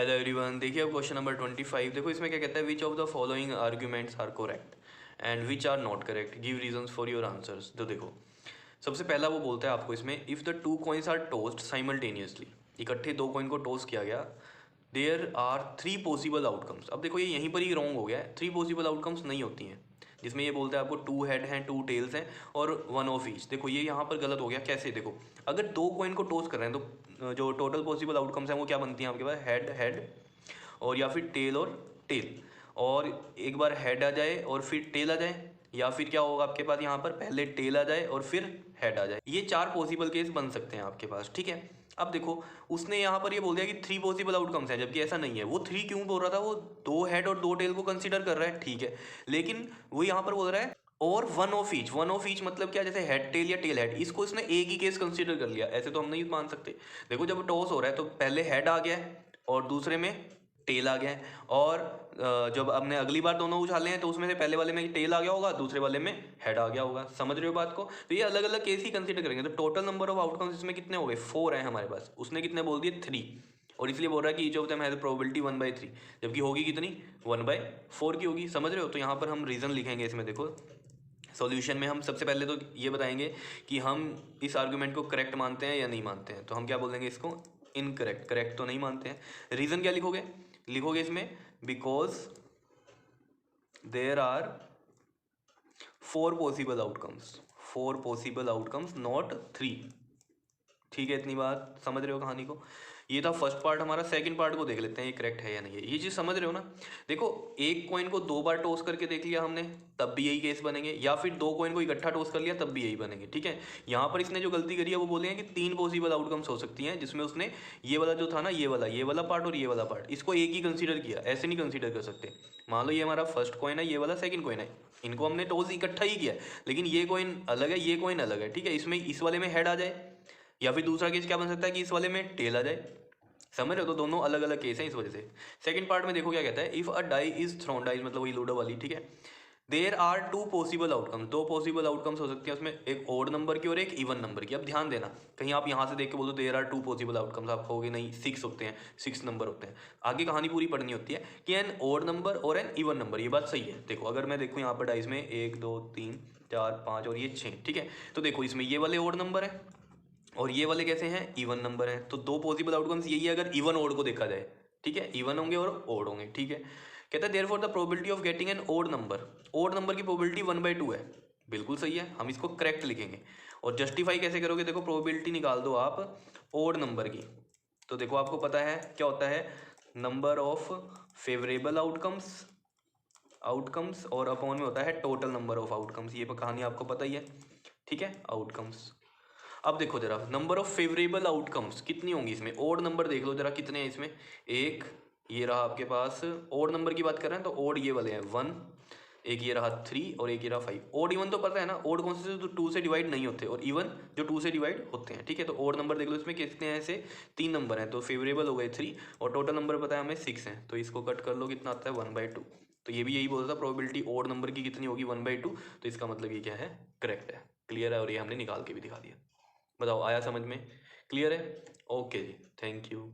Hello everyone, देखिए अब question number 25। देखो इसमें क्या कहता है, which of the following arguments are correct and which are not correct, give reasons for your answers. तो देखो सबसे पहला वो बोलता है आपको इसमें, if the two coins are tossed simultaneously, इकट्ठे दो कॉइन को टोस्ट किया गया, there are three possible outcomes. अब देखो ये यहीं पर ही रॉन्ग हो गया है, थ्री पॉसिबल आउटकम्स नहीं होती हैं। जिसमें ये बोलता है आपको टू हेड हैं, टू टेल्स हैं और वन ऑफ ईच। देखो ये यहाँ पर गलत हो गया। कैसे? देखो अगर दो कॉइन को टोस्ट कर रहे हैं तो जो टोटल पॉसिबल आउटकम्स हैं वो क्या बनती हैं आपके पास, हेड हेड और या फिर टेल और टेल। और एक बार हेड आ जाए और फिर टेल आ जाए, या फिर क्या होगा आपके पास यहाँ पर, पहले टेल आ जाए और फिर हेड आ जाए। ये चार पॉसिबल केस बन सकते हैं आपके पास, ठीक है। अब देखो उसने यहाँ पर ये बोल दिया कि थ्री पॉसिबल आउटकम्स हैं, जबकि ऐसा नहीं है। वो थ्री क्यों बोल रहा था, वो दो हेड और दो टेल को कंसीडर कर रहा है, ठीक है। लेकिन वो यहाँ पर बोल रहा है और one of each. One of each मतलब क्या, जैसे हेड टेल या टेल हेड, इसको इसने एक ही केस कंसीडर कर लिया। ऐसे तो हम नहीं मान सकते। देखो जब टॉस हो रहा है तो पहले हेड आ गया है और दूसरे में टेल आ गया है, और जब हमने अगली बार दोनों उछाले हैं तो उसमें से पहले वाले में टेल आ गया होगा, दूसरे वाले में हेड आ गया होगा। समझ रहे हो बात को? तो ये अलग अलग केस ही कंसीडर करेंगे। तो टोटल नंबर ऑफ आउटकम्स इसमें कितने हो गए, फोर हैं हमारे पास। उसने कितने बोल दिए, थ्री। और इसलिए बोल रहा है कि each of them has probability 1/3, जबकि होगी कितनी, 1/4 की होगी। समझ रहे हो? तो यहाँ पर हम रीज़न लिखेंगे इसमें। देखो सॉल्यूशन में हम सबसे पहले तो ये बताएंगे कि हम इस आर्गुमेंट को करेक्ट मानते हैं या नहीं मानते हैं। तो हम क्या बोलेंगे इसको, इनकरेक्ट। करेक्ट तो नहीं मानते हैं। रीज़न क्या लिखोगे, लिखोगे इसमें because there are four possible outcomes, four possible outcomes not three. ठीक है, इतनी बात समझ रहे हो कहानी को? ये था फर्स्ट पार्ट हमारा। सेकंड पार्ट को देख लेते हैं, ये करेक्ट है या नहीं है। ये चीज़ समझ रहे हो ना? देखो एक कॉइन को दो बार टॉस करके देख लिया हमने, तब भी यही केस बनेंगे, या फिर दो कॉइन को इकट्ठा टॉस कर लिया तब भी यही बनेंगे, ठीक है। यहाँ पर इसने जो गलती करी है वो बोले हैं कि तीन पॉसिबल आउटकम्स हो सकती हैं, जिसमें उसने ये वाला जो था ना, ये वाला पार्ट और ये वाला पार्ट, इसको एक ही कंसीडर किया। ऐसे नहीं कंसीडर कर सकते। मान लो ये हमारा फर्स्ट कॉइन है, ये वाला सेकंड कॉइन है, इनको हमने टॉस इकट्ठा ही किया, लेकिन ये कॉइन अलग है, ये कॉइन अलग है, ठीक है। इसमें इस वाले में हेड आ जाए, या फिर दूसरा केस क्या बन सकता है कि इस वाले में टेल आ जाए। समझ रहे हो? तो दोनों अलग अलग केस हैं इस वजह से। सेकंड पार्ट में देखो क्या कहता है, if a die is thrown, die मतलब वही लूडो वाली, ठीक है। There are two possible outcomes, दो पॉसिबल आउटकम्स हो सकती हैं उसमें, एक ओड नंबर की और एक इवन नंबर की। अब ध्यान देना, कहीं आप यहाँ से देख के बोलो there are two possible outcomes, आप कहोगे नहीं, सिक्स होते हैं, सिक्स नंबर होते हैं। आगे कहानी पूरी पढ़नी होती है कि एन ओड नंबर और एन इवन नंबर। ये बात सही है। देखो अगर मैं देखूँ यहाँ पर डाइस में 1 2 3 4 5 और ये 6, ठीक है। तो देखो इसमें ये वाले ओड नंबर है और ये वाले कैसे हैं, इवन नंबर हैं। तो दो पॉसिबल आउटकम्स यही है अगर इवन ओड को देखा जाए, ठीक है। इवन होंगे और ओड होंगे, ठीक है। कहता है therefore the probability of getting an odd number, odd number की प्रोबेबिलिटी 1/2 है। बिल्कुल सही है, हम इसको करेक्ट लिखेंगे। और जस्टिफाई कैसे करोगे, देखो प्रोबेबिलिटी निकाल दो आप ओड नंबर की। तो देखो आपको पता है क्या होता है, number of favourable outcomes, outcomes और अपॉन में होता है टोटल नंबर ऑफ आउटकम्स। ये कहानी आपको पता ही है, ठीक है। आउटकम्स, अब देखो जरा नंबर ऑफ फेवरेबल आउटकम्स कितनी होंगी इसमें। ओड नंबर देख लो जरा कितने हैं इसमें, एक ये रहा आपके पास। ओड नंबर की बात कर रहे हैं तो ओड ये वाले हैं 1, एक ये रहा 3 और एक ये रहा 5। ओड इवन तो पता है ना, ओड कौन से, तो 2 से डिवाइड नहीं होते, और इवन जो 2 से डिवाइड होते हैं, ठीक है। तो ओड नंबर देख लो इसमें कितने हैं, ऐसे 3 नंबर हैं, तो फेवरेबल हो गए 3, और टोटल नंबर पता है हमें 6 हैं। तो इसको कट कर लो, कितना आता है 1/2। तो ये भी यही बोलता था प्रोबेबिलिटी ओड नंबर की कितनी होगी, 1/2। तो इसका मतलब ये क्या है, करेक्ट है। क्लियर है, और ये हमने निकाल के भी दिखा दिया। बताओ आया समझ में? क्लियर है? Okay ji, thank you.